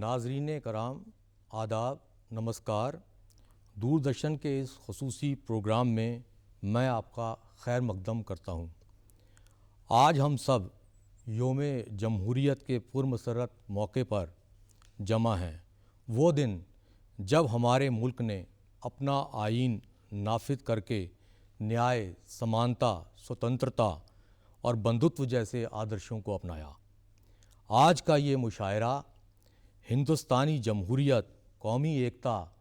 नाज़रीन कराम, आदाब, नमस्कार। दूरदर्शन के इस ख़ुसूसी प्रोग्राम में मैं आपका खैर मक़दम करता हूँ। आज हम सब योम जमहूरियत के पुरमसरत मौके पर जमा हैं। वो दिन जब हमारे मुल्क ने अपना आइन नाफिज करके न्याय, समानता, स्वतंत्रता और बंधुत्व जैसे आदर्शों को अपनाया। आज का ये मुशायरा हिंदुस्तानी जमहूरियत, कौमी एकता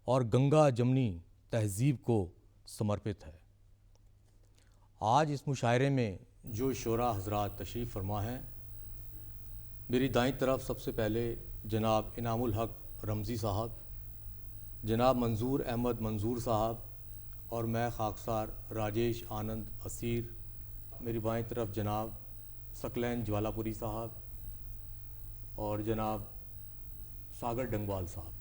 और गंगा जमनी तहज़ीब को समर्पित है। आज इस मुशायरे में जो शोरा हज़रात तशरीफ़ फरमा हैं, मेरी दाईं तरफ सबसे पहले जनाब इनामुल हक रमज़ी साहब, जनाब मंजूर अहमद मंजूर साहब और मैं खाकसार राजेश आनंद असीर। मेरी बाईं तरफ जनाब सकलैन ज्वालापुरी साहब और जनाब सागर डंगवाल साहब।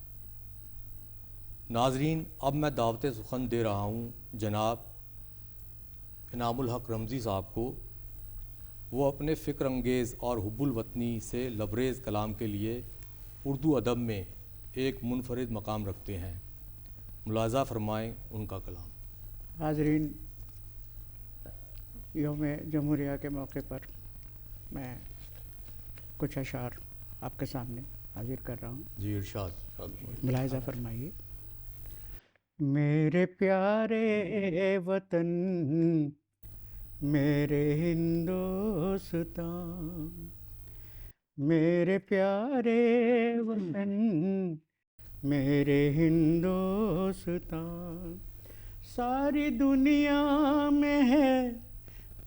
नाजरीन, अब मैं दावत सुखन दे रहा हूँ जनाब इनामुल हक रमज़ी साहब को। वो अपने फ़िक्र अंगेज़ और हुब्बुल वतनी से लबरेज़ कलाम के लिए उर्दू अदब में एक मुनफरिद मकाम रखते हैं। मुलाज़ा फरमाएँ उनका कलाम। हाज़रीन, योम जमहूरिया के मौके पर मैं कुछ अशार आपके सामने हाजिर कर रहा हूँ। जी इरशाद। मुलाहिज़ा फरमाइए। मेरे प्यारे वतन, मेरे हिंदुस्तान, मेरे प्यारे वतन, मेरे हिंदुस्तान, सारी दुनिया में है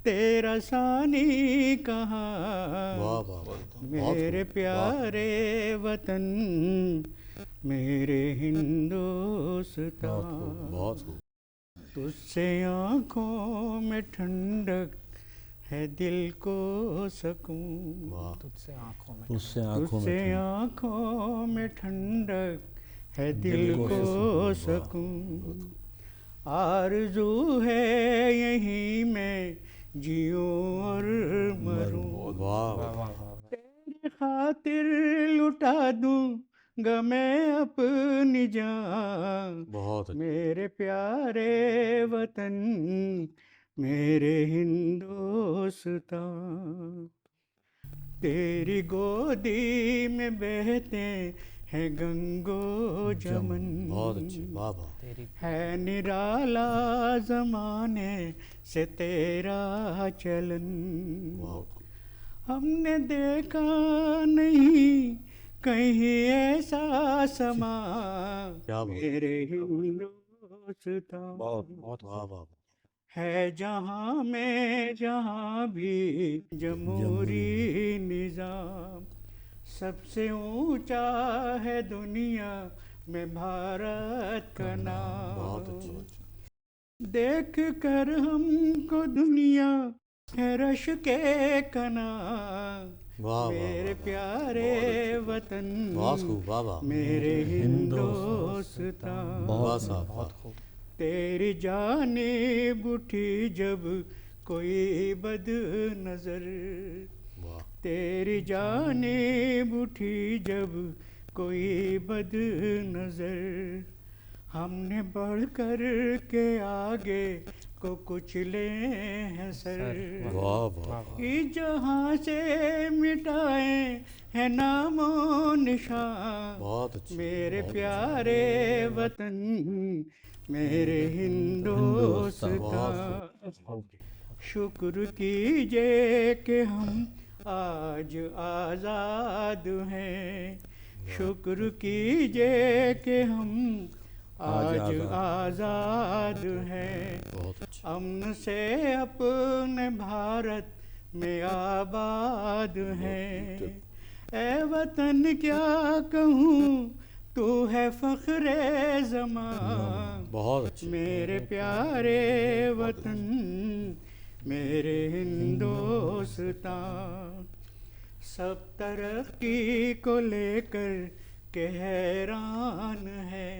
तेरा सानी कहाँ। वाह वाह वाह, मेरे प्यारे वतन, मेरे हिंदुस्तान, बहुत खूब। तुझसे आँखों में ठंडक है, दिल को सकून। वाह, तुझसे आँखों में ठंडक है, दिल को सकून। आरज़ू है यहीं मैं जियूं और मरूं। वाह, तेरी खातिर लुटा दूं मैं अपनी जान। बहुत अच्छा। मेरे प्यारे वतन, मेरे हिंदुस्तान, तेरी गोदी में बहते हैं गंगो जमन। बहुत अच्छे, वाह वाह। है निराला ज़माने से तेरा चलन, हमने देखा नहीं कहीं ऐसा समा। मेरे हिंदुस्तान बहुत वाह वाह है जहाँ में जहाँ भी जमहूरी निज़ाम, सबसे ऊंचा है दुनिया में भारत का नाम। बहुत अच्छा। देख कर हमको दुनिया है रश के कना। वाह मेरे प्यारे वतन, बहुत खूब, वाह वाह। मेरे हिंदुस्तान, बहुत खूब। तेरी जानिब उठी जब कोई बद नजर, तेरी जानिब उठी जब कोई बद नजर, हमने बढ़ कर के आगे को कुचले हैं सर। वाह वाह। इस जहाँ से मिटाए है नामो निशान। बहुत अच्छे। मेरे प्यारे वतन, मेरे हिंदुस्तान, शुक्र कीजिए कि हम आज आज़ाद हैं। शुक्र कीजिए कि हम आज आज़ाद हैं। अमन से अपने भारत में आबाद हैं। ए वतन क्या कहूँ, तू है फ़ख्रे ज़मान। बहुत अच्छे। मेरे प्यारे वतन, मेरे हिंदुस्तान, सब तरक्की को लेकर के हैरान है।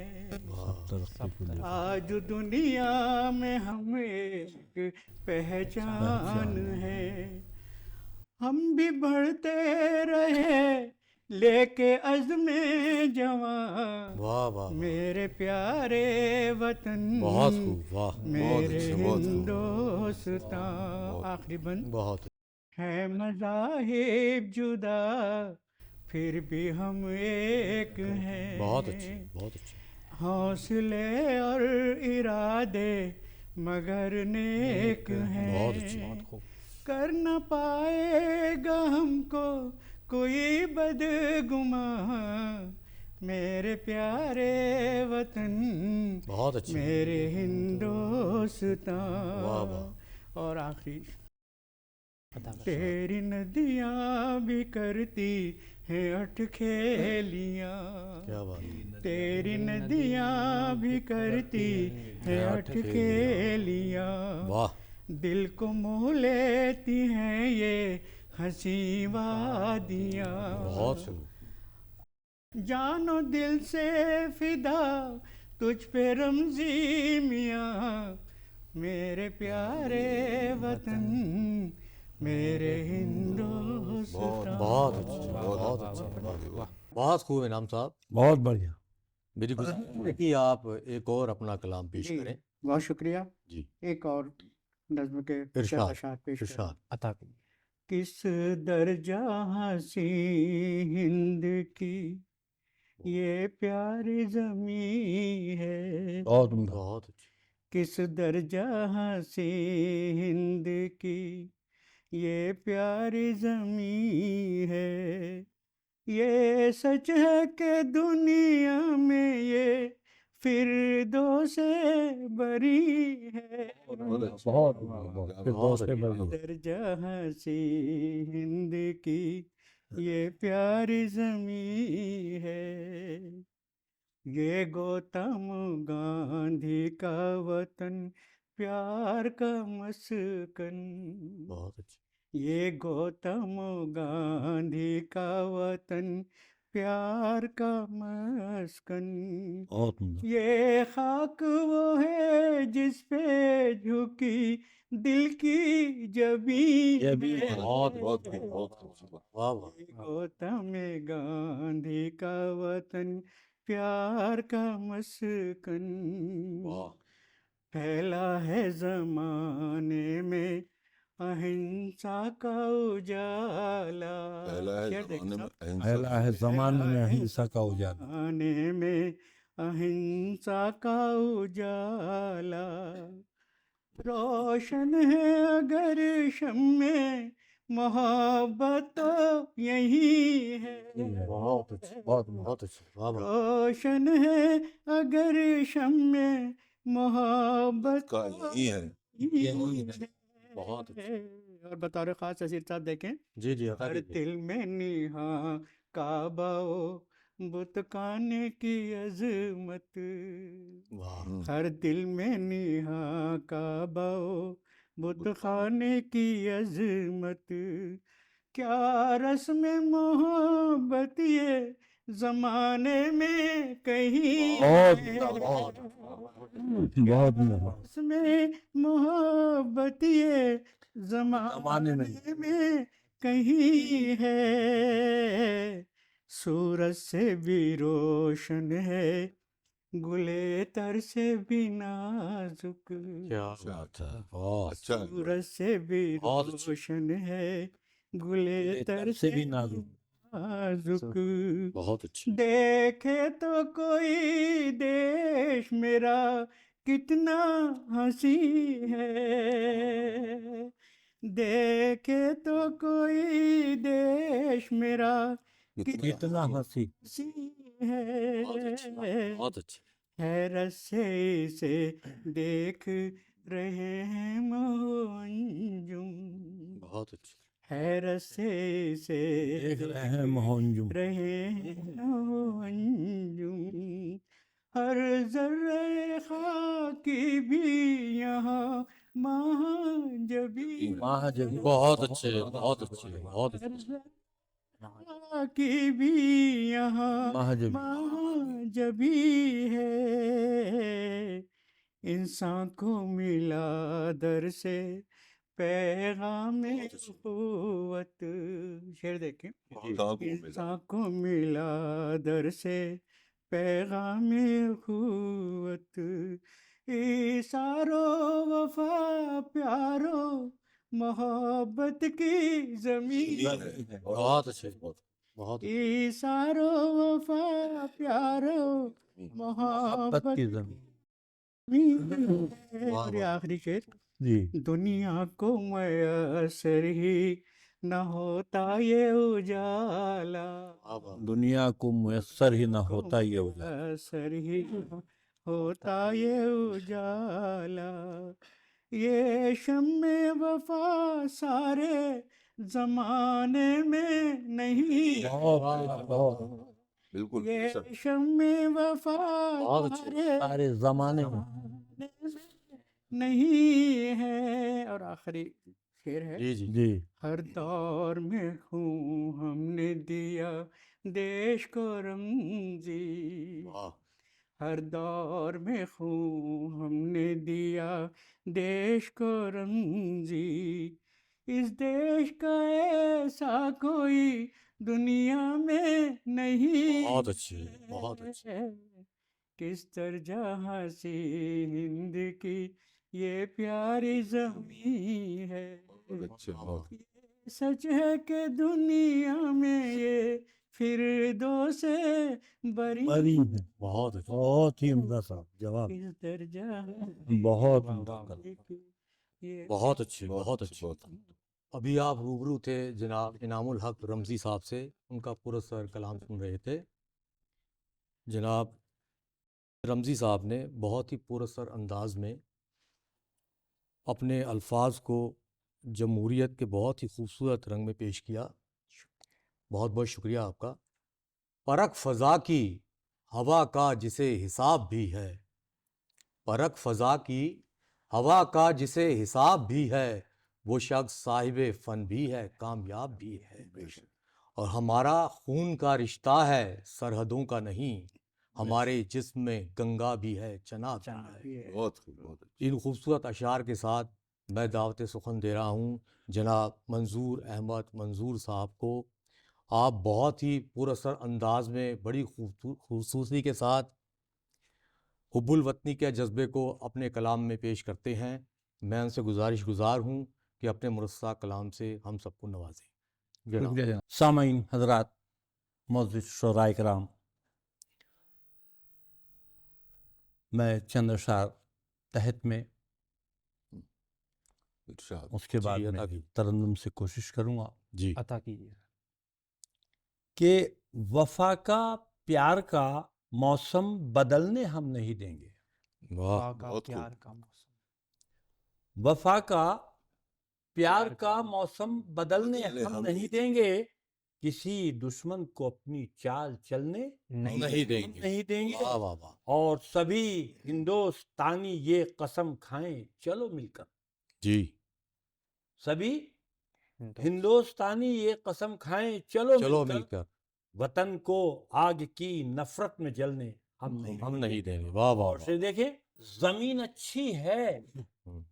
आज दुनिया में हम एक पहचान है। हम भी बढ़ते रहे लेके अज़्मे जवां वाह वाह वाह, मेरे प्यारे वतन, बहुत खूब, वाह, मेरे बहुत खूब। हिंदुस्तान। आखिरी बंद। बहुत है मज़ाहिब जुदा फिर भी हम एक हैं, बहुत अच्छे, बहुत अच्छे। हौसले और इरादे मगर नेक बहुत अच्छे, हैं, बहुत खूब। कर न पाएगा हमको कोई बदगुमान, मेरे प्यारे वतन, बहुत अच्छे। मेरे हिंदुस्तान। वाह, वाह। और आखिरी, तेरी नदियाँ भी करती हैं अटखेलियाँ, क्या बात है। तेरी नदियाँ भी करती हैं अटखेलियाँ, वाह, दिल को मोह लेती हैं ये हंसी वादियाँ, बहुत खूब। जानो दिल से फिदा तुझ पे रमजी मियाँ, मेरे प्यारे वतन, मेरे हिंदुस्तान। बहुत अच्छे, बहुत अच्छे, वाह, बहुत खूब इनाम साहब। बहुत बढ़िया। मेरी गुजारिश है कि आप एक और अपना कलाम पेश जी, करें। बहुत शुक्रिया। जी, एक और नज़्म के इरशाद, अशार पेश करें। इरशाद। अता करिए। किस दर्जा हसी हिंद की ये प्यारी ज़मीं है, बहुत उम्दा। बहुत अच्छे। किस दर्जा हसी हिंद की ये प्यारी ज़मीं है, ये सच है कि दुनिया में ये फिरदौसे बरी है, बहुत फिर बहुत दोस्त अच्छे। बढ़िया। दर्जा हसी हिंद की ये प्यारी ज़मीं है, ये गौतम गांधी का वतन प्यार का मस्कन, बहुत अच्छे। ये गौतम गांधी का वतन प्यार का मस्कन, बहुत उम्दा। ये खाक वो है जिस पे झुकी दिल की जबी ये भी है, बहुत वाह वाह। ये गौतम गांधी का वतन प्यार का मस्कन, वाह, फैला है जमाने में अहिंसा का उजाला, पहला है शेर देख जमाने में साहब। अहिंसा पहला है जमाने में अहिंसा का उजाला, जमाने में अहिंसा का उजाला, रोशन है अगर शम्मे मोहब्बत तो यही है, बहुत अच्छे, बहुत उम्दा। बहुत अच्छे, वाह वाह। रोशन है अगर शम्मे मोहब्बत का तो यही है। यही है। बहुत अच्छे। और बतौर खास असीर साहब देखें, जी जी, अता हर कीजिए। दिल में निहा काबा बुत खाने की अजमत, वाह, हर दिल में निहा काबा बुत खाने की अजमत, क्या रस्म मोहब्बत ये जमाने में कहीं बहुत है, बहुत बहुत उम्दा। रस्म मोहब्बत ये जमाने में जमाने में कहीं है, सूरज से भी रोशन है गुले तर से भी नाजुक, क्या बात है, वाह। अच्छा है। सूरज से भी बहुत अच्छे। रोशन है गुले तर से भी नाजुक, बहुत अच्छे। देखे तो कोई देश मेरा कितना हंसी है, देखे तो कोई देश मेरा कितना हंसी। हंसी बहुत अच्छे, है, बहुत अच्छे। हैरत से इसे देख रहे हैं मोहनजुम, बहुत अच्छे। हैरत से इसे देख रहे हैं मोहनजुम, रहे हैं मोहनजुम, हर जर्रे खाकी भी यहाँ महाजबी, महाजबी। बहुत अच्छे, बहुत अच्छे, बहुत अच्छे। की भी यहाँ महाजबी। महाजबी है, इंसान को मिला दर से पैगाम क़ुव्वत। शेर देखें। इंसान को मिला दर से पैगाम क़ुव्वत, इशारो वफा प्यारो मोहब्बत की ज़मीन। बहुत अच्छे, बहुत इशारो वफा प्यारो मोहब्बत मोहब्बत की जमीन। की। वाह, और ये वाह। आखिरी शेर। जी। दुनिया को मयसर ही न होता ये उजाला, दुनिया को मुयस्सर ही ना होता ये उजाला, मयसर ही न होता ये उजाला, ये शम्मे वफा सारे जमाने में नहीं, बिल्कुल ये शम्मे वफा बहुत अच्छे। सारे जमाने में नहीं है। और आखिरी शेर है। जी जी जी। हर दौर में खून हमने दिया देश को रमजी, वाह, हर दौर में खून हमने दिया देश को रमजी, इस देश का ऐसा कोई दुनिया में नहीं बहुत अच्छे, बहुत अच्छे। है। किस तरह से हिंद की ये प्यारी ज़मीं है, ये सच है कि दुनिया में ये फिरदौसे बरी बरी है। बहुत अच्छे, बहुत ही उम्दा साहब जवाब, किस दर्जा बहुत उम्दा। ये बहुत अच्छे, बहुत अच्छे। अभी आप रूबरू थे जनाब इनामुल हक रमज़ी साहब से, उनका पुरस्कार कलाम सुन रहे थे। जनाब रमज़ी साहब ने बहुत ही पुरस्कार अंदाज में अपने अल्फाज को जमहूरियत के बहुत ही खूबसूरत रंग में पेश किया। बहुत बहुत शुक्रिया आपका। परख फ़ज़ा की हवा का जिसे हिसाब भी है, परख फ़ज़ा की हवा का जिसे हिसाब भी है, वो शख्स साहिब फ़न भी है, कामयाब भी है। और हमारा खून का रिश्ता है, सरहदों का नहीं, हमारे जिस्म में गंगा भी है, चनाब भी है। बहुत इन खूबसूरत अशार के साथ मैं दावत सुखन दे रहा हूँ जनाब मंजूर अहमद मंजूर साहब को। आप बहुत ही पुरअसर अंदाज में बड़ी खूबसूरती के साथ हुब्बुल वतनी के जज्बे को अपने कलाम में पेश करते हैं। मैं उनसे गुज़ार हूँ कि अपने मुरस्सा कलाम से हम सबको नवाजें। शुक्रिया। सामाईन हजरात, मोअज़्ज़िज़ शोराए किराम, मैं चंद अशार तहत में उसके बाद जी, में अता कीजिए। तरन्नुम से कोशिश करूँगा जी अता कीजिए। कि वफा का प्यार का मौसम बदलने हम नहीं देंगे। वाह, प्यार का मौसम, वफा का प्यार का मौसम बदलने हम नहीं देंगे, किसी दुश्मन को अपनी चाल चलने नहीं देंगे। नहीं देंगे। वाह वाह वाह। और सभी हिंदुस्तानी ये कसम खाएं चलो मिलकर, जी सभी हिंदुस्तानी ये कसम खाएं चलो चलो मिलकर, मिलकर वतन को आग की नफरत में जलने हम नहीं देंगे। वाह वाह और से देखें, जमीन अच्छी है, वाह।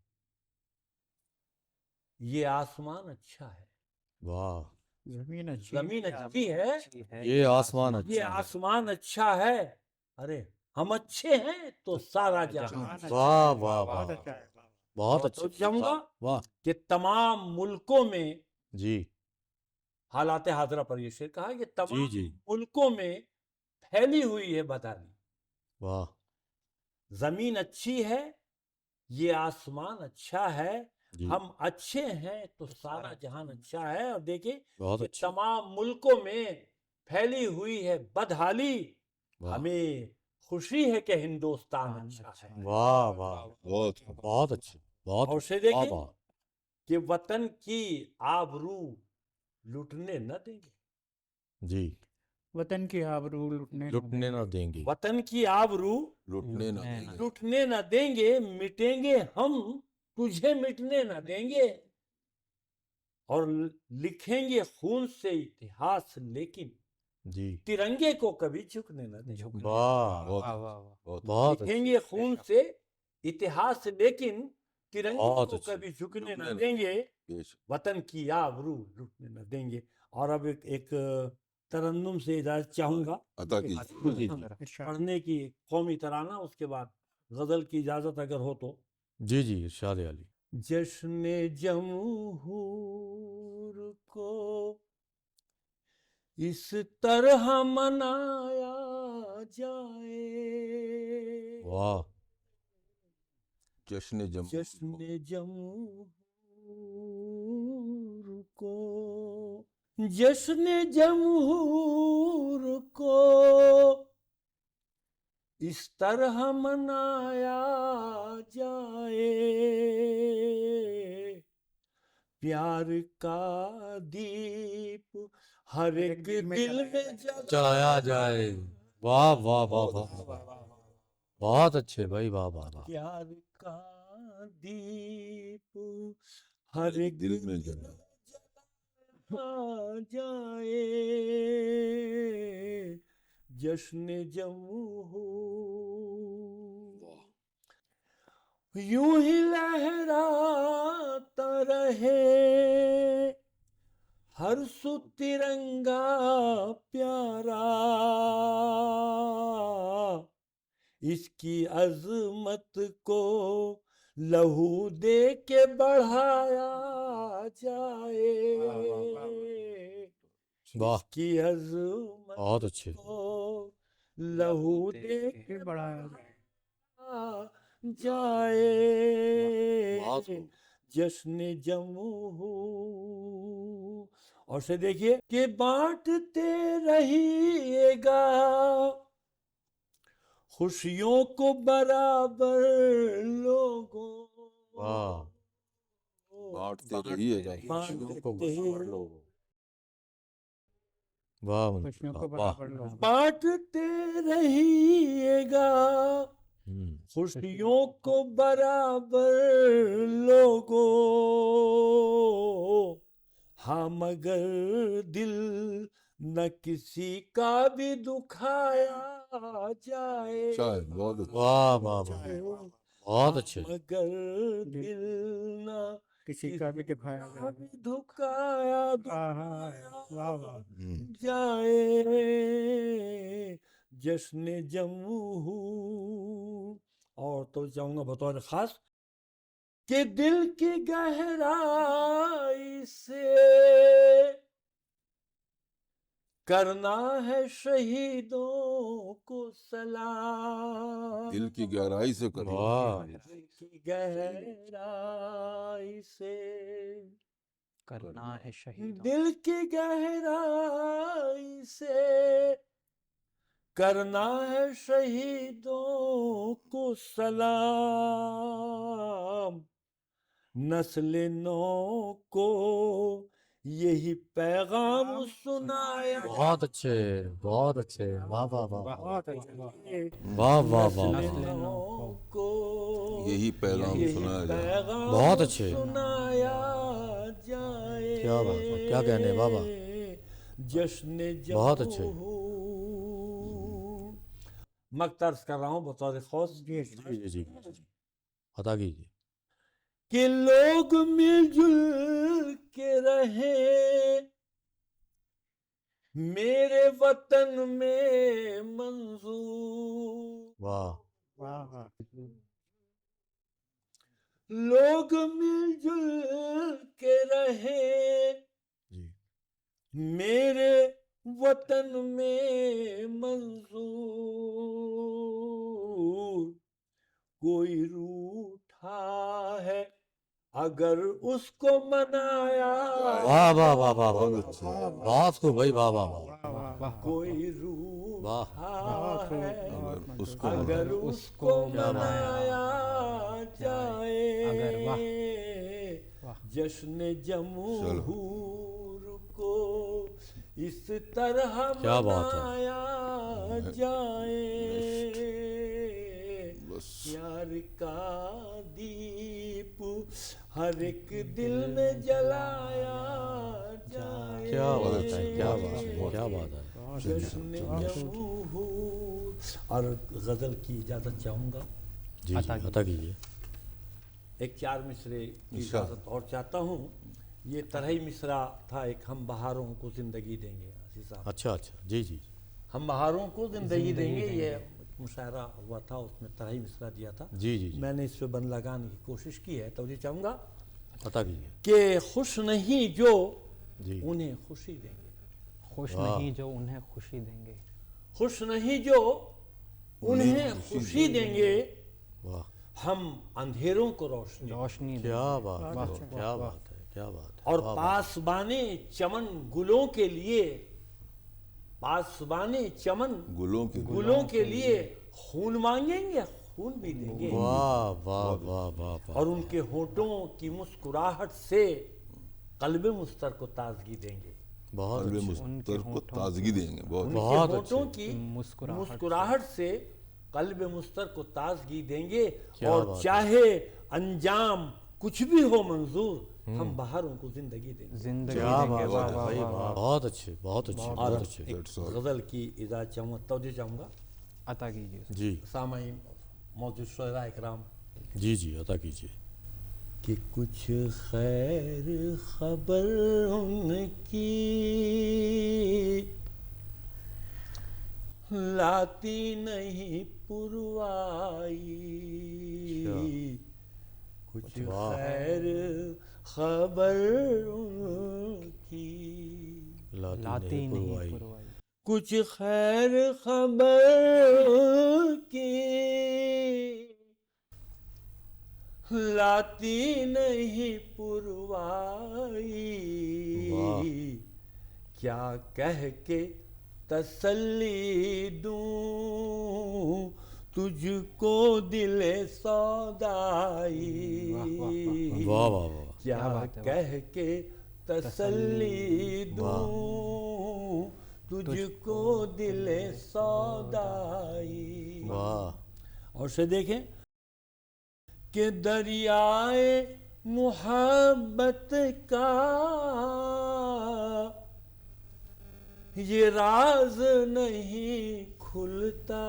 ये आसमान अच्छा है, वाह, जमीन अच्छी है, ये आसमान ये अच्छा है। आसमान अच्छा है, अरे हम अच्छे हैं तो सारा जहां। वाह वाह वाह, बहुत अच्छा है। बहुत अच्छा। तो चाहूंगा वाह कि तमाम मुल्कों में जी हालात हाजरा पर ये शेर कहा कि तमाम जी। मुल्कों में फैली हुई है बदहाली, वाह, जमीन अच्छी है, ये आसमान अच्छा है, जी। हम अच्छे हैं तो सारा जहान अच्छा है। और देखिए बहुत कि अच्छा। तमाम मुल्कों में फैली हुई है बदहाली, वाह हमें खुशी है कि हिंदुस्तान अच्छा है। वाह वाह, बहुत अच्छे, बहुत और से वाह देखिए वाह। कि वतन की आबरू लुटने न देंगे, जी, वतन की आबरू लुटने न देंगे। वतन की आबरू लुटने न देंगे, मिटेंगे हम तुझे मिटने न देंगे, और लिखेंगे खून से इतिहास लेकिन जी, तिरंगे को कभी झुकने न देंगे। वाह, बहुत लिखेंगे खून से इतिहास लेकिन तिरंगे बहुत को अच्छे। कभी झुकने झुकने न न देंगे, बेशक। वतन की आबरू लुटने न देंगे। और अब एक तरन्नुम से इजाजत चाहूंगा अता कीजिए। जी, इरशाद। पढ़ने की कौमी तराना, उसके बाद गजल की इजाजत अगर हो तो। जी जी इरशाद अली। जश्न जमहूर को इस तरह मनाया जाए, वाह जश्न जम जश्न जमहूर को, जश्न जमहूर को इस तरह मनाया जाए, प्यार का दीप हर एक दिल में चलाया जाए। वाह वाह वाह वाह वाह। बहुत अच्छे भाई, वाह वाह वाह। प्यार का दीप हर एक दिल में जला। जाए, जश्न जमहूर यूं ही लहराता रहे, हर सु तिरंगा प्यारा, इसकी अजमत को लहू दे के बढ़ाया जाए, वाह इसकी अजमत बहुत अच्छे। को लहू दे के बढ़ाया जाए, बहुत खूब। जश्न जमहूर। और से देखिए कि बांटते रहिएगा खुशियों को बराबर लोगों, वाह बांटते रहिएगा। वाह खुशियों को वाह। बराबर लो। बांटते रहिएगा खुशियों को बराबर लोगों, हाँ मगर दिल न किसी का भी दुखाया जाए, शायद बहुत अच्छा। वाह वाह वाह। बहुत अच्छे। मगर दिल न किसी का भी दिखाया का जाए। भी दुखाया वाह वाह। जाए, जश्न जमहूर। और तो चाहूंगा बतौर खास कि दिल की गहराई से करना है शहीदों को सलाम, दिल की गहराई से करो। वाह दिल की गहराई से करना है शहीद। दिल की गहराई से करना है शहीदों को सलाम, नस्ल नौ को यही पैगाम सुनाया, बहुत अच्छे, बहुत अच्छे। वाह वाह वाह बहुत अच्छे। वाह वाह वाह। नस्ल नौ को यही पैगाम यही सुनाया जाए। पैगाम बहुत अच्छे। सुनाया जाए, क्या बात है, क्या कहने बाबा। जश्न बहुत अच्छे। जमहूर। मकतर्ज कर रहा हूँ बतौर खास जी जी अता कीजिए। कि लोग मिलजुल के रहे मेरे वतन में मंजूर, वाह वाह वाह। लोग मिलजुल के रहे जी। मेरे वतन में मंजूर, कोई रूठा है अगर उसको मनाया, वाह वाह वाह वाह वाह। बहुत खूब भाई, वाह वाह वाह। कोई वाह। रूठा है अगर उसको अगर उसको क्या बात है। मनाया जाए, अगर वाह। जश्न जमहूर को इस तरह क्या बात है। मनाया जाए, बस प्यार का दीप हर एक दिल में जलाया जाए, क्या बात है, क्या बात है, क्या बात है। जश्न जमहूर। और गजल की इजाजत चाहूंगा। जी जी अता कीजिए। एक चार मिसरे की अच्छा। इजाज़त और चाहता हूँ। ये तरही मिसरा था एक, हम बहारों को ज़िंदगी देंगे आसिफ साहब। अच्छा अच्छा, जी जी हम बहारों को ज़िंदगी देंगे, ये मुशायरा हुआ था, उसमें तरही मिसरा दिया था। जी जी जी, मैंने इस पे बन लगाने की कोशिश की है, तो ये चाहूँगा अता कीजिए। कि खुश नहीं जो जी उन्हें खुशी देंगे, खुश वाह। नहीं जो उन्हें खुशी देंगे, खुश नहीं जो उन्हें खुशी देंगे, वाह, हम अंधेरों को रोशनी रोशनी देंगे। क्या बात है, अच्छा, क्या बात है, क्या बात है। और वाह, वाह। पासबाने चमन गुलों के लिए, पासबाने चमन गुलों के लिए खून मांगेंगे, खून भी देंगे। वाह वाह वाह वाह वाह। और उनके होठों की मुस्कुराहट से कल्बे मुस्तर को ताजगी देंगे। बहुत कल्बे अच्छे, मुस्तर को ताजगी देंगे। बहुत उनके बहुत होठों अच्छे। की मुस्कुराहट मुस्कुराहट से कल्बे मुस्तर को ताजगी देंगे। क्या और बात है। चाहे अंजाम कुछ भी हो मंजूर, हम बहारों को जिंदगी देंगे। जिंदगी क्या देंगे। बात वाह है वाह भाई, वाह वाह, वाह। बहुत अच्छे, बहुत अच्छे, और बहुत अच्छे। एक That's all. गजल की इजाज़त चाहूँगा, तवज्जो चाहूँगा अता कीजिए। जी सामाई मौजूद शुहरा इकराम जी जी, अता कीजिए। कि कुछ खैर खबर उनकी लाती नहीं पुरवाई, कुछ वाह। खैर खबर उनकी लाती नहीं पुरवाई। पुरवाई, कुछ खैर खबर की लाती नहीं पुरवाई, वाह। क्या कह के तसल्ली दूं तुझको दिले सौदाई, वाह वाह वाह, क्या क्या बात है, कह के तसल्ली दूं तुझको दिले सौदाई। वाह। और से देखें कि दरियाए मोहब्बत का ये राज नहीं खुलता,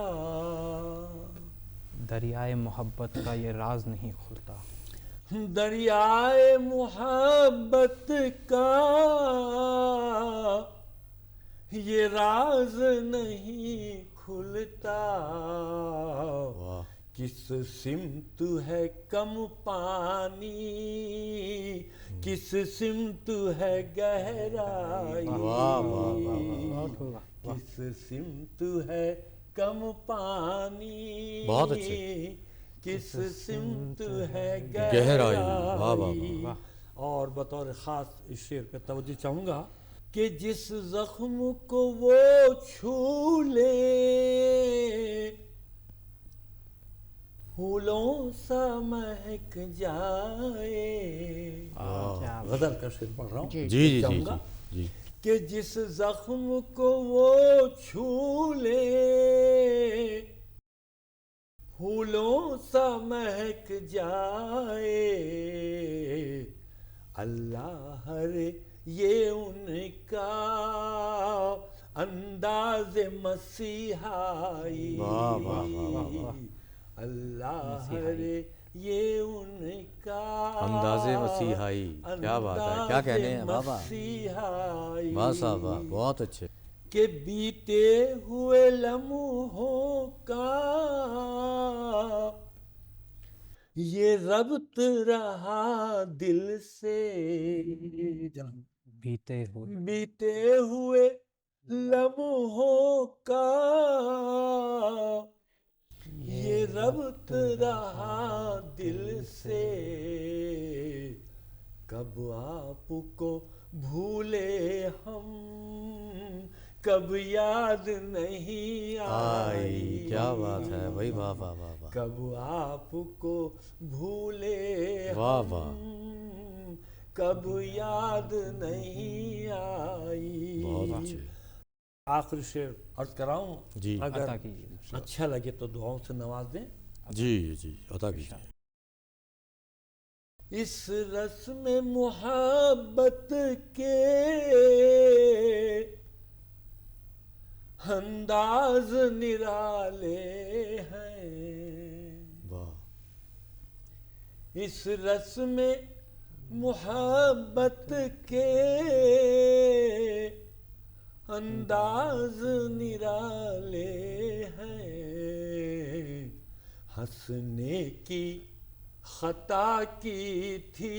दरियाए मोहब्बत का ये राज नहीं खुलता, दरियाए मोहब्बत का ये राज नहीं खुलता, वाह। किस सिमत है कम पानी, किस सिमत है गहराई, वाह, वाह, वाह, बहुत होगा। किस सिमत है कम पानी, बहुत अच्छे। किस सिमत है गहराई। वाह, वाह, गहराई। और बतौर ख़ास इस शेर पे तवज्जो चाहूँगा कि जिस जख्म को वो छू ले फूलों सा महक जाए। क्या गजल का शेर पढ़ रहा हूँ। जी, जी जी जी चाहूँगा जी, कि जिस जख्म को वो छू ले फूलों सा महक जाए, अल्लाह रे ये उनका अंदाज मसीहाई, वाह, वाह, वाह, वाह, अल्लाह रे ये उनका अंदाज़े मसीहाई। क्या बात है, क्या कहने हैं बाबा। मसीहाई। वाह साहब वाह, बहुत अच्छे। के बीते हुए लम्हों का ये रब्त रहा दिल से, बीते हुए बीते हुए लम्हों का ये रब्त रहा दिल से, कब आपको भूले हम कब याद नहीं आई। क्या बात है भाई, वाह वाह वाह वाह, कब आपको भूले वाह, हम वाह। कब याद नहीं आई। बहुत अच्छे। आखिरी शेर अर्ज कराऊं जी। अता अगर कीजिए। अच्छा लगे तो दुआओं से नवाज दें। जी जी, अता कीजिए। इस रस्म मोहब्बत के अंदाज निराले हैं, वाह। इस रस में मोहब्बत के अंदाज निराले हैं। हंसने की खता की थी,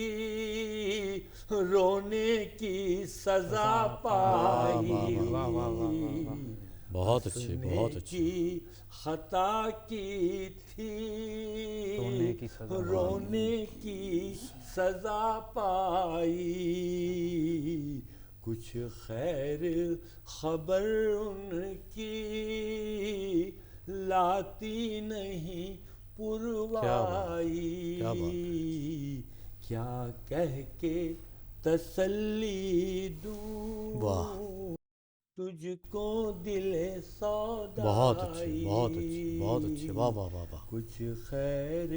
रोने की सजा पाई। वाह, वाह, वाह, वाह, वाह। बहुत अच्छे, बहुत अच्छे। की खता की थी, रोने की सजा पाई। रोने की सजा पाई। कुछ खैर खबर उनकी लाती नहीं पुरवाई। क्या बात क्या कह के तसल्ली दूं, वाह। तुझको दिले सौदाई। बहुत अच्छे, बहुत अच्छे, बहुत अच्छे। वाह वाह वाह वाह। कुछ खैर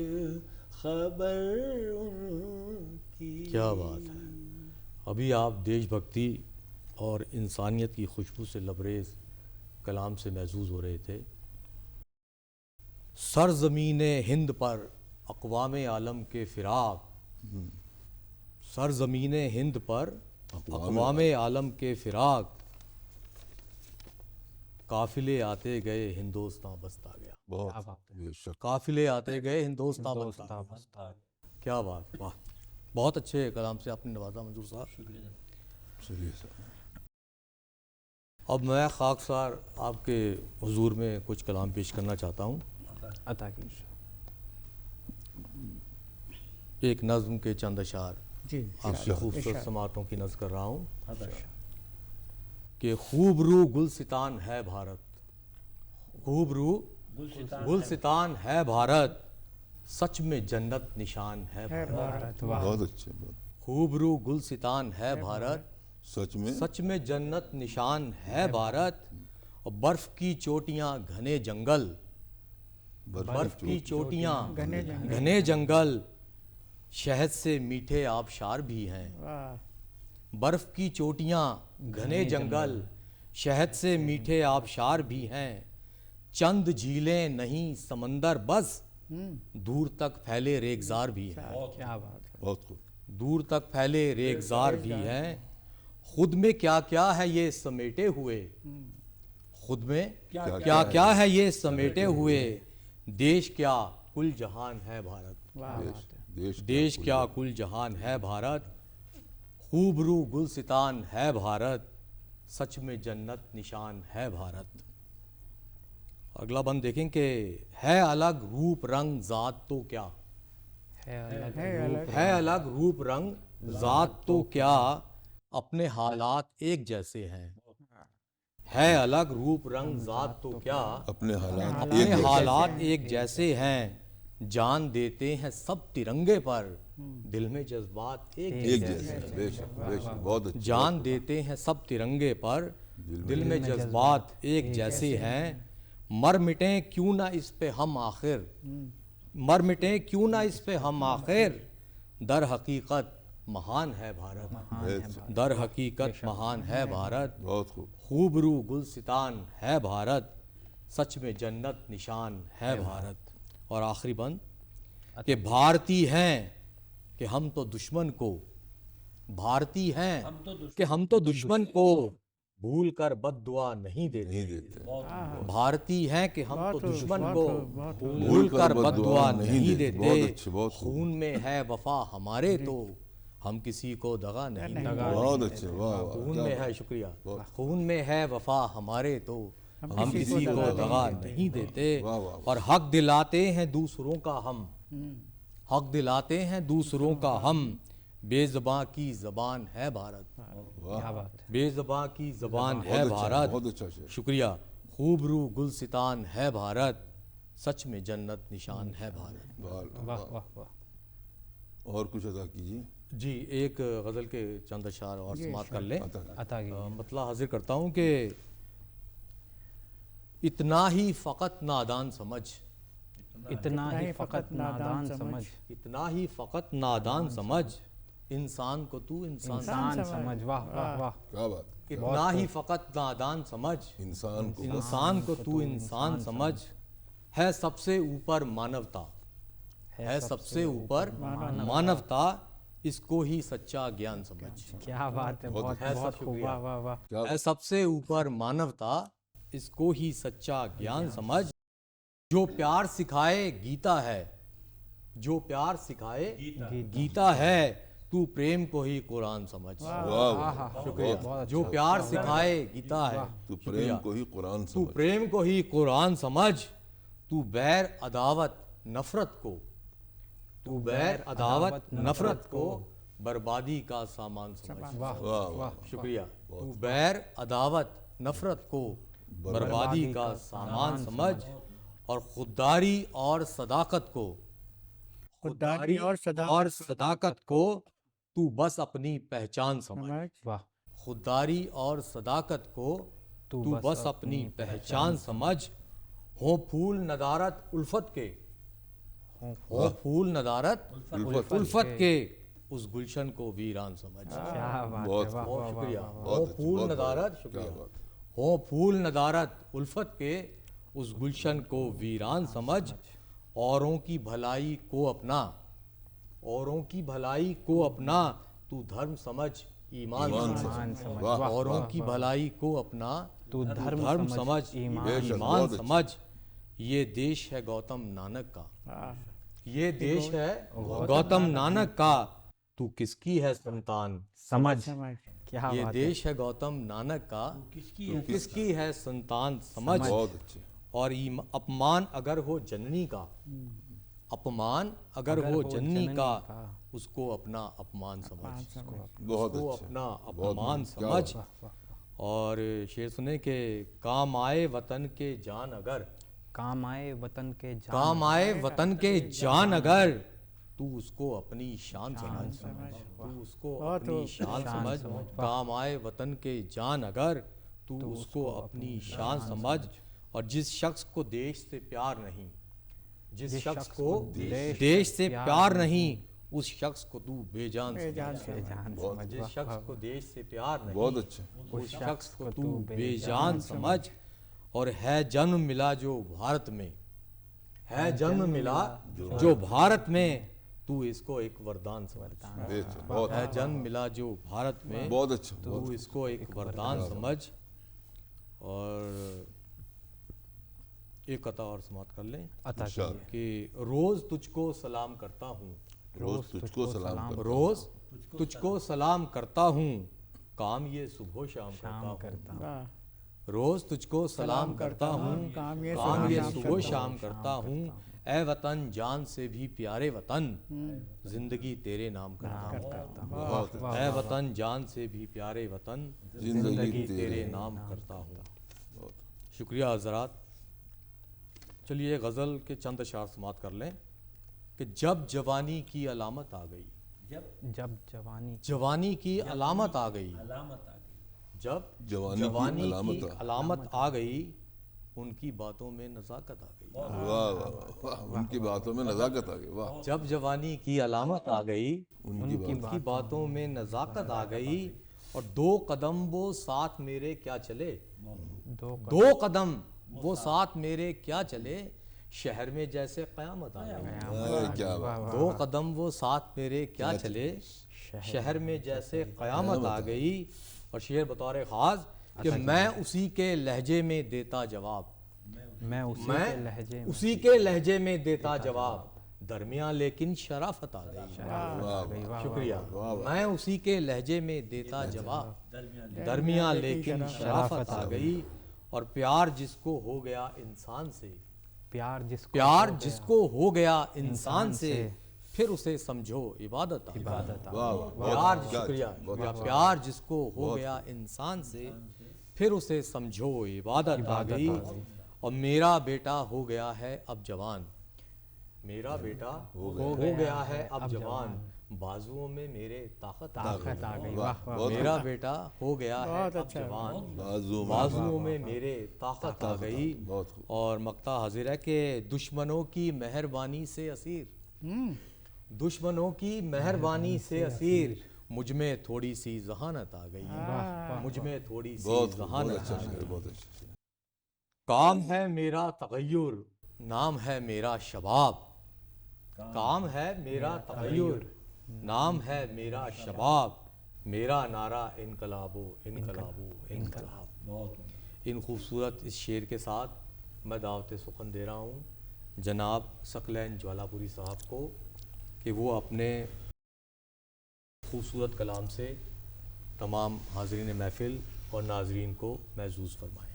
खबर उनकी। क्या बात है। अभी आप देशभक्ति और इंसानियत की खुशबू से लबरेज कलाम से महजूज हो रहे थे। सरज़मीने हिंद पर अक़वामे आलम के फ़िराक़, सरज़मीने हिंद पर अक़वामे आलम के फ़िराक़, काफ़िले आते गए हिंदुस्तान बसता गया। बहुत बेशक। काफ़िले आते गए हिंदुस्तान बसता दोस्ता गया। बस्ता। क्या बात, वाह। बहुत अच्छे कलाम से आपने नवाजा मंजूर साहब। चलिए सर। अब मैं खाकसार आपके हुजूर में कुछ कलाम पेश करना चाहता हूँ। अता कीजिए। एक नज़्म के चंद अशार जी आपकी खूबसूरत इरशाद। समातों की नज़्म कर रहा हूँ कि खूबरू गुलसितान है भारत, खूबरू गुलसितान है भारत, सच में जन्नत निशान है है भारत। भारत। वाह बहुत अच्छे, बहुत। खूबरू गुलसितान है भारत, सच में जन्नत निशान है भारत। और बर्फ़ की चोटियाँ घने जंगल, बर्फ़ की चोटियाँ घने जंगल, शहद से मीठे आबशार भी हैं। वाह। बर्फ़ की चोटियाँ घने जंगल, शहद से मीठे आबशार भी हैं। चंद झीलें नहीं समंदर बस, दूर तक फैले रेगजार भी हैं। क्या बात है। बहुत खूब। दूर तक फैले रेगजार भी हैं। खुद में क्या क्या है ये समेटे हुए, खुद में क्या क्या है ये समेटे हुए। देश क्या कुल जहान है भारत, वाह देश क्या कुल जहान है भारत। खूबरू गुलसितान है भारत, सच में जन्नत निशान है भारत। अगला बंद देखें कि है अलग रूप रंग ज़ात तो क्या, है अलग है रूप। अलग। है अलग रूप रंग ज़ात तो क्या, अपने हालात एक जैसे हैं। है अलग रूप रंग ज़ात तो क्या, अपने हालात अपने एक जैसे। हालात एक जैसे हैं। जान देते हैं सब तिरंगे पर, दिल में जज्बात एक एक जैसे जैसे हैं। है, बेशक बेशक, बहुत अच्छे। जान देते हैं सब तिरंगे पर, दिल में जज्बात एक जैसे हैं। मर मिटें क्यों ना इस पे हम आखिर, मर मिटें क्यों ना इस पे हम आखिर। दर हकीकत महान है भारत, बेशक, दर हकीकत महान है भारत। बहुत खूब। खूबरू गुलसितान है भारत, सच में जन्नत निशान है भारत। और आखिरी बंद कि भारती हैं कि हम तो दुश्मन को, भारती हैं कि हम तो दुश्मन को भूल कर बद्दुआ नहीं देते। नहीं देते। भारती हैं कि हम तो बहुत दुश्मन बहुत को बहुत भूल कर बद्दुआ नहीं देते। बहुत अच्छे, बहुत खूब। खून में है वफा हमारे तो हम किसी को दगा नहीं देते। बहुत अच्छे, वाह वाह। खून क्या में बात। है, शुक्रिया, खून में है वफा हमारे तो हम किसी को दगा नहीं देते। वाह, वाह, वाह। और हक दिलाते हैं दूसरों का हम, हक दिलाते हैं दूसरों का हम। बेज़बां की ज़बान है भारत, क्या बात है। बेज़बां की ज़बान है बहुत अच्छा, भारत। बहुत अच्छा शेर। शुक्रिया। खूबरू गुलसितान है भारत, सच में जन्नत निशान है भारत। वाह वाह वाह। और कुछ अदा कीजिए। जी, एक गज़ल के चंद अशार और समाप्त कर लें। अता कीजिए। मतलब हाजिर करता हूँ कि इतना ही फ़कत नादान समझ, इतना ही फकत नादान समझ, इतना ही फ़कत नादान समझ, इंसान को तू इंसान इंसान समझ। वाह वाह वाह। क्या बात। इतना ही फ़कत नादान समझ, इंसान को तू इंसान समझ। है सबसे ऊपर मानवता, है सबसे ऊपर मानवता, इसको ही सच्चा ज्ञान समझ। क्या बात है, बहुत है, बहुत सब खूब, वाह वाह वाह। क्या है सबसे ऊपर मानवता, इसको ही सच्चा ज्ञान समझ। जो प्यार सिखाए गीता है, जो प्यार सिखाए गीता है, तू प्रेम को ही कुरान समझ। वाह वाह, शुक्रिया। बहुत जो प्यार सिखाए गीता है, तू शुक्रिया। प्रेम को ही कुरान तू समझ। प्रेम को ही कुरान समझ। तू बैर अदावत नफरत को, तू बैर अदावत नफरत को बर्बादी का सामान समझ। वाह वाह, शुक्रिया। तू बैर अदावत नफरत को बर्बादी का सामान समझ, और खुददारी और सदाकत को, खुददारी और और सदाकत को तू बस अपनी पहचान समझ। समझ। वाह, खुददारी और सदाकत को तू बस अपनी पहचान समझ। हो फूल नदारत उल्फत के, हो फूल नदारत उल्फत के, उस गुलशन को वीरान समझ। क्या बात है, बहुत वाह बहुत वाह शुक्रिया। वाह, वाह। हो बहुत अच्छी, फूल बहुत नदारत, बढ़िया। शुक्रिया। क्या बात। हो फूल नदारत उल्फत के, उस गुलशन को वीरान समझ। औरों की भलाई को अपना, औरों की भलाई को अपना, तू धर्म समझ ईमान ईमान समझ। ईमान समझ, वाह, वाह, औरों वाह, की वाह। भलाई को अपना, तू धर्म समझ ईमान बेशक, ईमान बहुत अच्छी। समझ। ये देश है गौतम नानक का, ये देश है गौतम नानक का, तू किसकी है संतान। समझ। समझ। क्या ये बात है, देश है गौतम नानक का, तू किसकी है संतान समझ। बहुत अच्छे। और अपमान अगर हो जननी का, अपमान अगर हो जननी का, उसको अपना अपमान समझ। बहुत उसको अच्छे। अपना बहुत अपमान बढ़िया। क्या समझ। और शेर सुने के काम आए वतन के जान अगर, काम आए वतन के जान, काम आए वतन के जान अगर, तू उसको अपनी शान समझ। तू उसको अपनी शान समझ। काम आए वतन के जान अगर, तू उसको अपनी शान समझ। और जिस शख्स को देश से प्यार नहीं, जिस शख्स को देश से प्यार नहीं, उस शख्स को तू बेजान समझ। जान समझ, जिस शख्स को देश से प्यार नहीं, बहुत अच्छे। उस शख्स को तू बेजान समझ। और है जन्म मिला जो भारत में, है जन्म मिला जो भारत में, तू इसको एक वरदान समझ। बेशक, बहुत है जन्म मिला जो भारत में, बहुत अच्छा, तू बहुत इसको एक वरदान समझ। और एक कथा और समाप्त कर लें अता अच्छा। कीजिए। कि रोज तुझको सलाम करता हूँ, रोज तुझको सलाम करता हूँ। रोज तुझको सलाम करता हूँ, काम ये सुबह शाम शाम करता करता हूँ। हूँ, रोज तुझको सलाम करता हूँ, काम ये काम ये सुबह सुबह शाम करता हूँ। ऐ वतन जान से भी प्यारे वतन, जिंदगी तेरे नाम करता हूँ। बहुत अच्छे। ऐ वतन जान से भी प्यारे वतन, जिंदगी तेरे नाम करता हूँ। शुक्रिया हजरात। चलिए गज़ल के चंद अशार समाप्त कर लें कि जब जवानी की अलामत आ गई, जब जवानी जवानी की अलामत आ गई, जब जवानी की जवानी अलामत की आ- अलामत आ गई, उनकी बातों में नज़ाकत आ गई। वाह वाह वाह वाह, उनकी बातों में नजाकत आ गई। वाह, जब जवानी की अलामत आ गई, उनकी बात उनकी बातों में नज़ाकत आ गई। और दो कदम वो साथ मेरे क्या चले, दो कदम वो साथ मेरे क्या चले, शहर में जैसे क़यामत आ गई। अरे क्या बात। दो कदम वो साथ मेरे क्या चले, शहर में जैसे क़यामत आ गई। और शेर बतौर ख़ास कि मैं उसी के लहजे में देता जवाब, मैं उसी के मैं लहजे में उसी के लहजे में देता जवाब, दरमियाँ लेकिन शराफत आ गई। शुक्रिया। मैं उसी के लहजे में देता जवाब, दरमियाँ लेकिन शराफत आ गई। और प्यार जिसको हो गया इंसान से, प्यार जिसको प्यार हो गया, जिसको हो गया इंसान से, फिर उसे समझो इबादत आ गई। वाह वाह, प्यार बहुत शुक्रिया। अच्छा, बहुत या अच्छा। प्यार जिसको हो गया इंसान से, फिर उसे समझो इबादत आ गई। और मेरा बेटा हो गया है अब जवान, मेरा बेटा हो गया है अब जवान, बाजुओं में मेरे ताकत आ गई। आ गई। वाह, वाह वाह, बहुत मेरा बेटा हो गया है बहुत अब अच्छा। जवान, बाजुओं में बाजुओं में मेरे ताकत आ गई। बहुत खूब। और मक्ता हाजिर है कि दुश्मनों की मेहरबानी से असीर, दुश्मनों की मेहरबानी से असीर, मुझ में थोड़ी सी जहानत आ गई, मुझ में थोड़ी सी बहुत खूब, बहुत जहानत अच्छा आ शेर, गई। बहुत अच्छा। काम है मेरा तगय्युर, नाम है मेरा शबाब, काम है मेरा तगय्युर, नाम है मेरा शबाब, मेरा नारा इनकलाबो इनकलाबो इनकलाब। बहुत इन खूबसूरत इस शेर के साथ मैं दावत सुखन दे रहा हूँ जनाब सकलैन ज्वालापुरी साहब को कि वो अपने खूबसूरत कलाम से तमाम हाज़रीन महफ़िल और नाजरीन को महसूस फरमाएँ।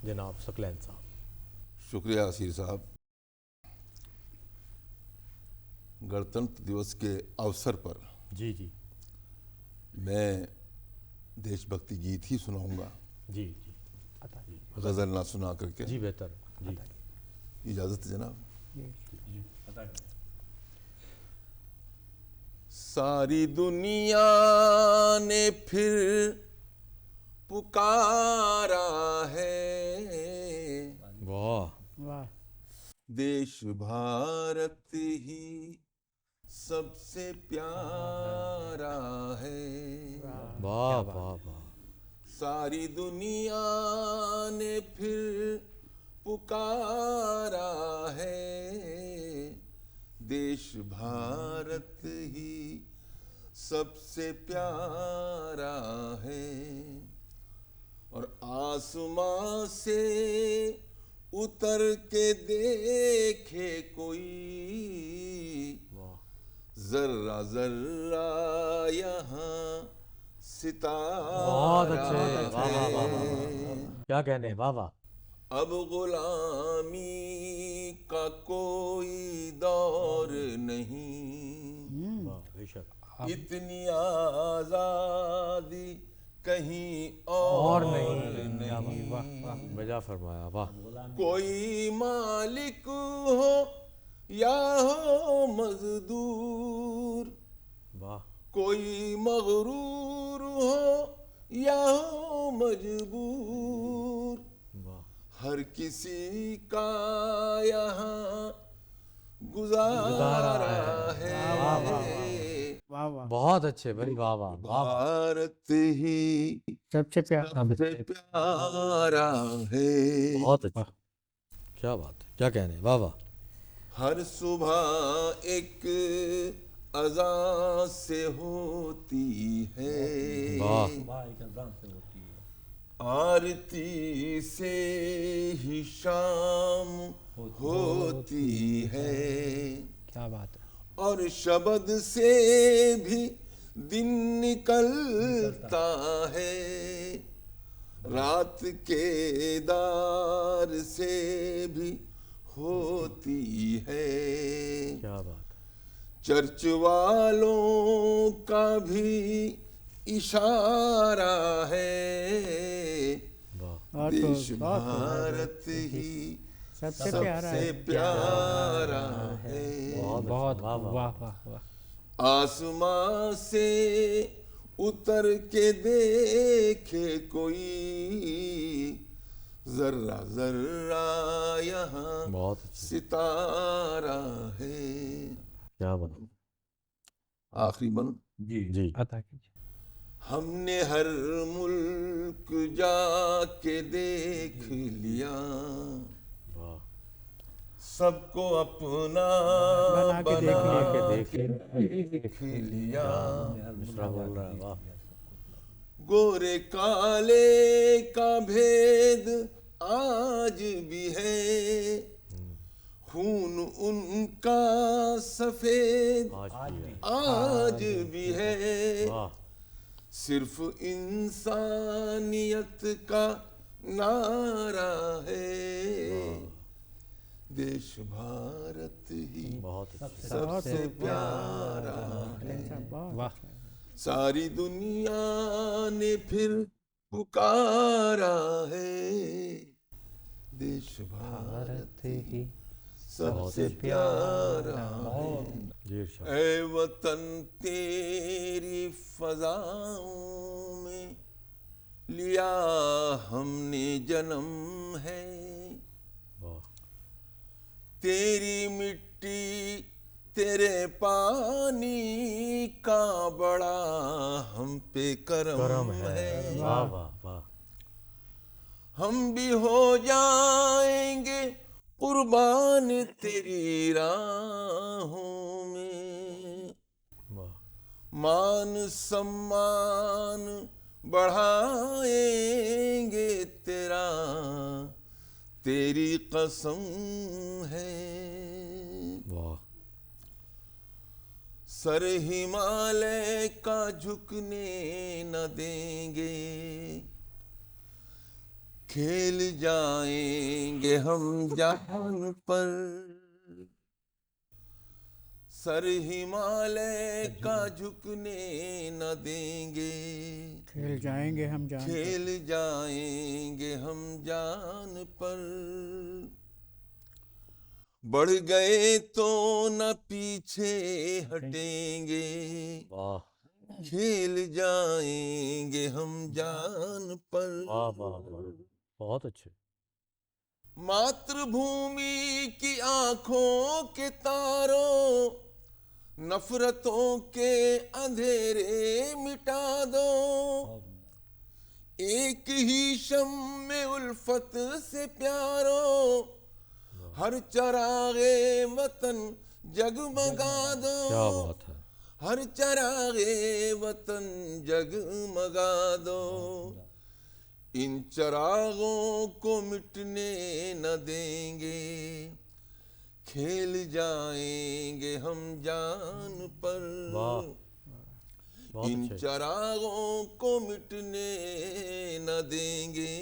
जनाब सकलैन साहब। शुक्रिया असीर साहब। गणतंत्र दिवस के अवसर पर जी जी मैं देशभक्ति गीत ही सुनाऊंगा, जी जी गज़ल ना सुना करके। जी बेहतर जी इजाज़त है जनाब। पता सारी दुनिया ने फिर पुकारा है, वाह वाह देश भारत ही सबसे प्यारा है। वाह वाह वाह सारी दुनिया ने फिर पुकारा है, देश भारत ही सबसे प्यारा है। और आसमां से उतर के देखे कोई, जर्रा जर्रा यहाँ सितारा बहुत अच्छे वाह वाह वाह वाह है। क्या कहने वाह वाह अब गुलामी का कोई दौर नहीं, वाह बेशक इतनी आजादी कहीं और नहीं। वजह फरमाया वाह कोई मालिक हो या हो मजदूर, वाह कोई मगरूर हो या हो मजबूर, वाह हर किसी का यहाँ गुजारा है। वाह वाह बहुत अच्छे भाई वाह वाह वाह भारत ही सबसे प्यारा सबसे प्यारा है। बहुत अच्छा क्या बात है क्या कहने वाह वाह हर सुबह एक अज़ान से होती है, वाह भाई का जान से होती है। आरती से ही शाम होती है, क्या बात है। और शब्द से भी दिन निकलता है, रात के दार से भी होती है। क्या बात चर्च वालों का भी इशारा है, वाह देश भारत ही सबसे प्यारा सबसे है। प्यारा है। बहुत वाह, वाह, वाह वाह वाह। आसमां से उतर के देखे कोई, जर्रा जर्रा यहाँ बहुत अच्छे सितारा है। क्या बात आखिरी बंद। जी अता कीजिए। हमने हर मुल्क जाके देख लिया, वाह सबको अपना बना के देख बना लिया। के देख लिया। दूसरा बोल रहा है वाह गोरे काले का भेद आज भी है, खून उनका सफेद आज भी है आज भी है। वाह सिर्फ इंसानियत का नारा है, देश भारत ही बहुत अच्छे सबसे प्यारा है। बहुत वाह। अच्छा है। सारी दुनिया ने फिर पुकारा है, देश भारत ही सबसे प्यारा है। जी इरशाद ऐ वतन तेरी फजाओं में लिया हमने जन्म है, वाह तेरी मिट्टी तेरे पानी का बड़ा हम पे करम है वाह वाह वाह हम भी हो जाएंगे कुर्बान तेरी राहों मान सम्मान बढ़ाएंगे तेरा, तेरी कसम है। वाह। सर हिमालय का झुकने न देंगे, खेल जाएंगे हम जान पर। सर हिमालय का झुकने न देंगे, खेल जाएंगे हम जान पर। खेल जाएंगे हम जान पर। बढ़ गए तो न पीछे हटेंगे, वाह खेल जाएंगे हम जान पर। वाह वाह वाह, बहुत अच्छे। मातृभूमि की आंखों के तारों, नफरतों के अंधेरे मिटा दो। एक ही शम में उल्फत से प्यारो, हर चरागे वतन जगमगा दो। क्या बात है। हर चरागे वतन जगमगा दो। इन चरागों को मिटने न देंगे, खेल जाएंगे हम जान पर। वाह बहुत इन अच्छे। चरागों को मिटने न देंगे,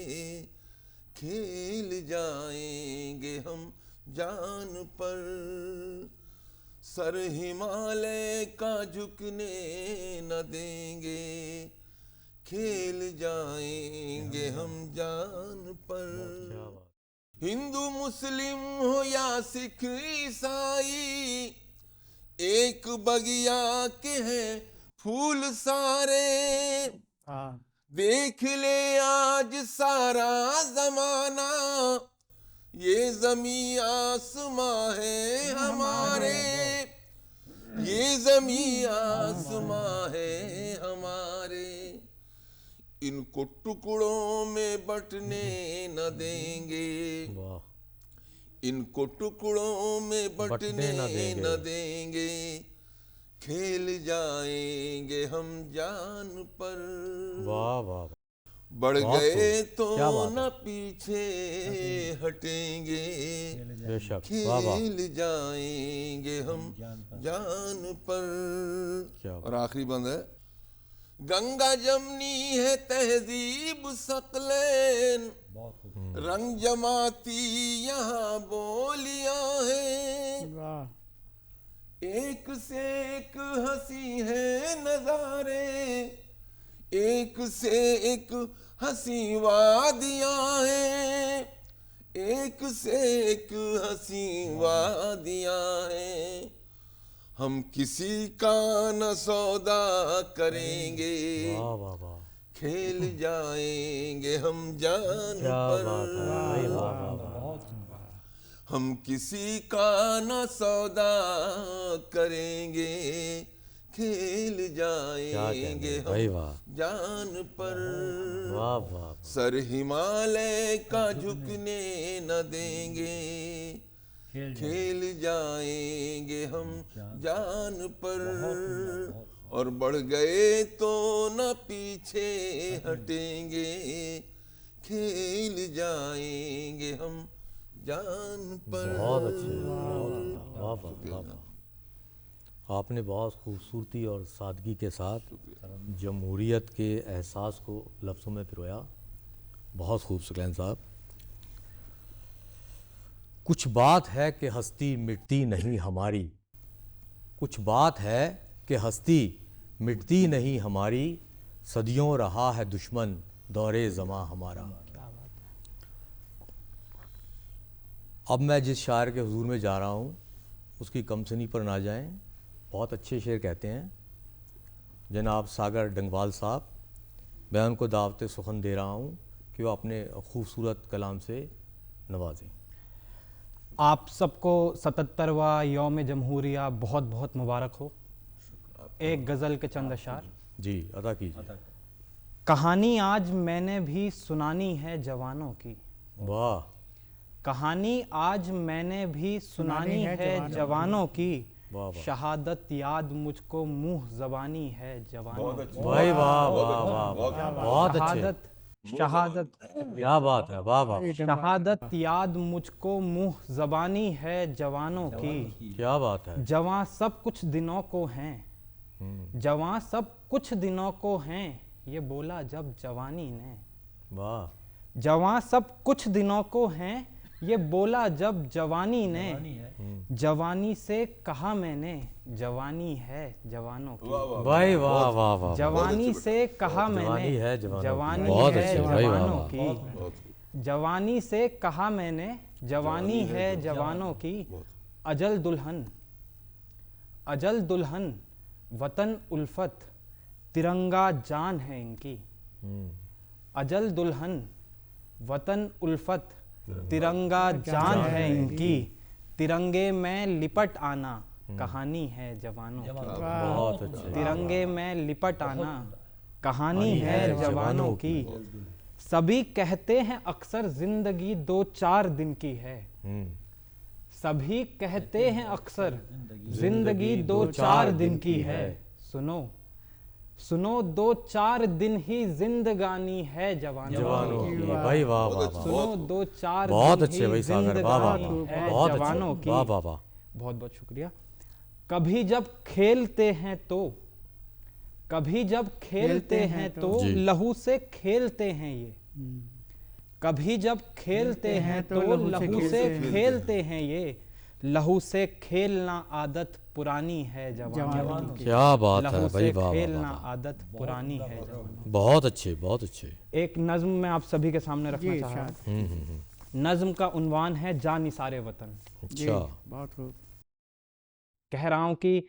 खेल जाएंगे हम जान पर। सर हिमालय का झुकने न देंगे, खेल जाएंगे हम जान पर। क्या बात। हिंदू मुस्लिम हो या सिख ईसाई, एक बगिया के हैं फूल सारे। हाँ, देख ले आज सारा जमाना, ये जमी आसमां है हमारे। ये जमी आसमां है हमारे। इनको टुकड़ों में बंटने न देंगे, वाह इनको टुकड़ों में बंटने न न देंगे। खेल जाएंगे हम जान पर। वाह वाह। बढ़ बहुत गए खूब। तो क्या बात न पीछे हटेंगे, बेशक। वाह वाह। खेल जाएंगे हम जान पर। क्या बात। और आखिरी बंद है। गंगा जमनी है तहजीब सकलेन, रंग जमाती यहाँ बोलियां हैं। वाह, एक से एक हंसी है नजारे, एक से एक हंसी वादियां हैं। एक से एक हंसी वादियां हैं। हम किसी का न सौदा करेंगे, वाह वाह वाह। खेल जाएंगे हम जान क्या पर। बात है भाई, वाह वाह वाह। हम किसी का न सौदा करेंगे, खेल क्या जाएंगे कहने हम भाई, वाह जान पर। वाह वाह। सर हिमालय का झुकने न देंगे, खेल जाएंगे हम जान पर। और बढ़ गए तो न पीछे हटेंगे, खेल जाएंगे हम जान पर। बहुत अच्छे। वाह वाह वाह वाह। आपने बहुत खूबसूरती और सादगी के साथ जमहूरियत के एहसास को लफ्ज़ों में पिरोया। बहुत खूब सकलैन साहब। कुछ बात है कि हस्ती मिटती नहीं हमारी, कुछ बात है कि हस्ती मिटती नहीं हमारी, सदियों रहा है दुश्मन दौरे ज़मां हमारा। अब मैं जिस शायर के हुजूर में जा रहा हूँ उसकी कमसनी पर ना जाएं। बहुत अच्छे शेर कहते हैं जनाब सागर डंगवाल साहब। मैं उनको दावत सुखन दे रहा हूँ कि वो अपने खूबसूरत कलाम से नवाजें। आप सबको 77वां यौम जमहूरिया बहुत बहुत मुबारक हो। एक गज़ल के चंद अशार जी अदा कीजिए। कहानी आज मैंने भी सुनानी है जवानों की। वाह। कहानी आज मैंने भी सुनानी है जवानों की। वाह वाह शहादत याद मुझको मुंह जबानी है जवानों की। भाई वाह वाह वाह वाह बहुत अच्छे शहादत शहादत क्या बात है वाह वाह शहादत याद मुझको मुंह जबानी है जवानों की। क्या बात है जवां सब कुछ दिनों को हैं, जवां सब कुछ दिनों को हैं, ये बोला जब जवानी ने। वाह जवां सब कुछ दिनों को हैं, ये बोला जब जवानी ने। जवानी से कहा मैंने जवानी है जवानों की। भाई वाह वाह वाह जवानी से कहा जवानी मैंने है जवानों की। जवानी बहुत है अच्छे भाई वाह जवानों वाह की। जवानी से कहा मैंने जवानी है जवानों की। अजल दुल्हन अजल दुल्हन वतन उल्फत तिरंगा जान है इनकी। अजल दुल्हन वतन उल्फत तिरंगा जान है इनकी। तिरंगे में लिपट आना कहानी है जवानों की। बहुत अच्छे तिरंगे में लिपट आना कहानी है जवानों की। सभी कहते हैं अक्सर जिंदगी 2-4 दिन की है। सभी कहते हैं अक्सर जिंदगी 2-4 दिन की है। सुनो सुनो 2-4 दिन ही जिंदगानी है जवानों की। भाई वाह वाह वाह सुनो 2-4 बहुत दिन अच्छे ही भाई सागर वाह वाह जिंदगानी वाह है बहुत जवानों अच्छे की। वाह वाह वाह बहुत बहुत शुक्रिया। कभी जब खेलते हैं तो कभी जब खेलते हैं तो जी। लहू से खेलते हैं ये। कभी जब खेलते हैं तो लहू से खेलते हैं ये। लहू से खेलना आदत पुरानी है जवानों की। क्या बात है लहू भाई से वाह वाह खेलना वाह आदत पुरानी है जवानों की। बहुत अच्छे बहुत अच्छे एक नज्म मैं आप सभी के सामने रखना जी चाह रहा शायद हूँ। नज्म का उन्वान है जा निसारे वतन। जी अच्छा बहुत खूब। कह रहा हूं कि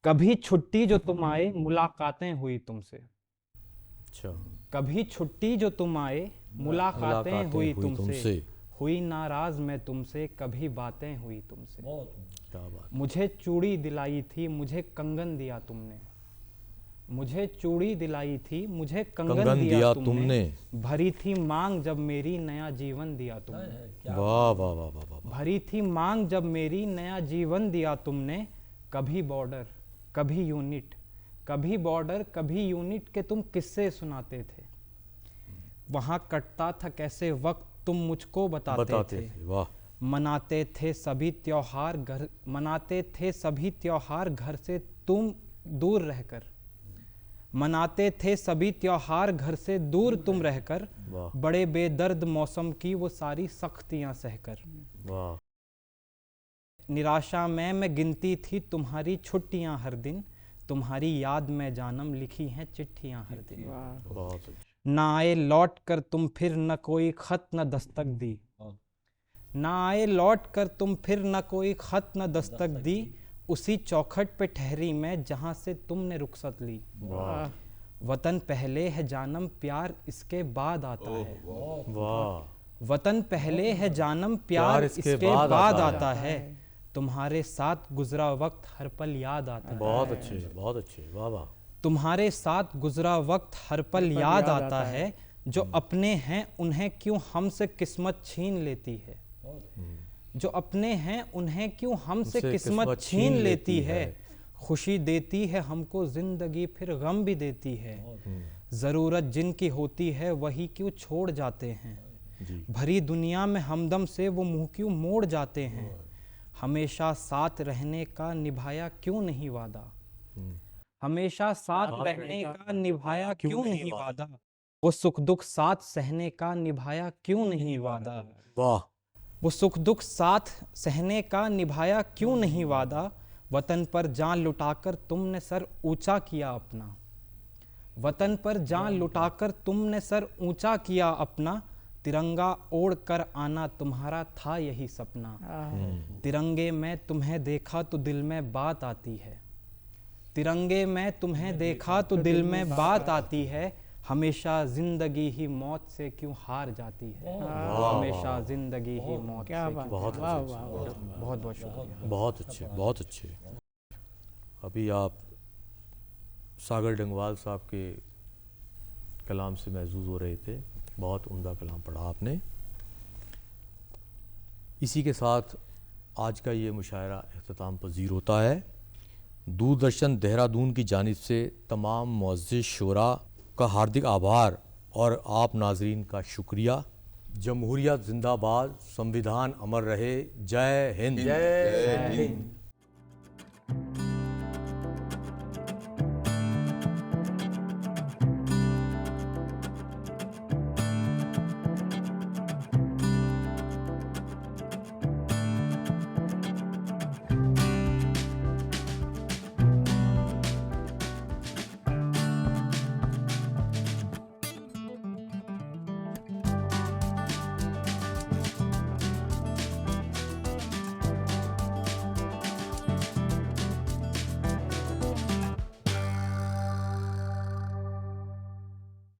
कभी छुट्टी जो तुम आए मुलाकातें हुई तुमसे। अच्छा कभी छुट्टी जो तुम आए मुलाकातें हुई तुमसे। हुई नाराज मैं तुमसे कभी बातें हुई तुमसे। क्या बात मुझे चूड़ी दिलाई थी मुझे कंगन दिया तुमने। मुझे चूड़ी दिलाई थी मुझे कंगन दिया तुमने। भरी थी मांग जब मेरी नया जीवन दिया तुमने। वाह वाह वाह वाह वाह भरी थी मांग जब मेरी नया जीवन दिया तुमने। कभी बॉर्डर कभी यूनिट कभी बॉर्डर कभी यूनिट के तुम किस्से सुनाते थे। वहां कटता था कैसे वक्त तुम मुझको बताते थे। वाह मनाते थे सभी त्योहार घर से तुम दूर रहकर। मनाते थे सभी त्योहार घर से दूर तुम रहकर। वाह बड़े बेदर्द मौसम की वो सारी सख्तियां सहकर। वाह निराशा में मैं गिनती थी तुम्हारी छुट्टियां हर दिन। तुम्हारी याद में जानम लिखी हैं चिट्ठियां हर दिन। बहुत अच्छे ना आए लौट कर तुम फिर न कोई खत न दस्तक दी। ना आए लौट कर तुम फिर न कोई खत न दस्तक दी। उसी चौखट पे ठहरी मैं जहां से तुमने रुखसत ली। वतन पहले है जानम प्यार इसके बाद आता है। वाह वतन पहले है जानम प्यार इसके बाद आता है। तुम्हारे साथ गुजरा वक्त हर पल याद आता है। बहुत अच्छे वाह वाह तुम्हारे साथ गुजरा वक्त हर पल याद आता है। जो अपने हैं उन्हें क्यों हमसे किस्मत छीन लेती है। जो अपने हैं उन्हें क्यों हमसे किस्मत छीन लेती है। खुशी देती है हमको जिंदगी फिर गम भी देती है। ज़रूरत जिनकी होती है वही क्यों छोड़ जाते हैं। भरी दुनिया में हमदम से वो मुंह क्यों मोड़ जाते हैं। हमेशा साथ रहने का निभाया क्यों नहीं वादा। हमेशा साथ रहने का निभाया क्यों नहीं वादा। वो सुख दुख साथ सहने का निभाया क्यों नहीं वादा। वाह वो सुख दुख साथ सहने का निभाया क्यों नहीं वादा। वतन पर जान लुटाकर तुमने सर ऊंचा किया अपना। वतन पर जान लुटाकर तुमने सर ऊंचा किया अपना। तिरंगा ओढ़ कर आना तुम्हारा था यही सपना। तिरंगे में तुम्हें देखा तो दिल में बात आती है। तिरंगे में तुम्हें देखा तो दिल में बात आती है। हमेशा जिंदगी ही मौत से क्यों हार जाती है। हमेशा जिंदगी ही मौत से क्यों बहुत हार अच्छे बहुत बहुत शुक्रिया। बहुत अच्छे अभी आप सागर डंगवाल साहब के कलाम से महजूज हो रहे थे। बहुत उम्दा कलाम पढ़ा आपने। इसी के साथ आज का ये मुशायरा इख्तिताम पजीर होता है। दूरदर्शन देहरादून की जानिब से तमाम मुअज़्ज़िज़ शोरा का हार्दिक आभार और आप नाज़रीन का शुक्रिया। जमहूरियत जिंदाबाद, संविधान अमर रहे। जय हिंद। जय हिंद।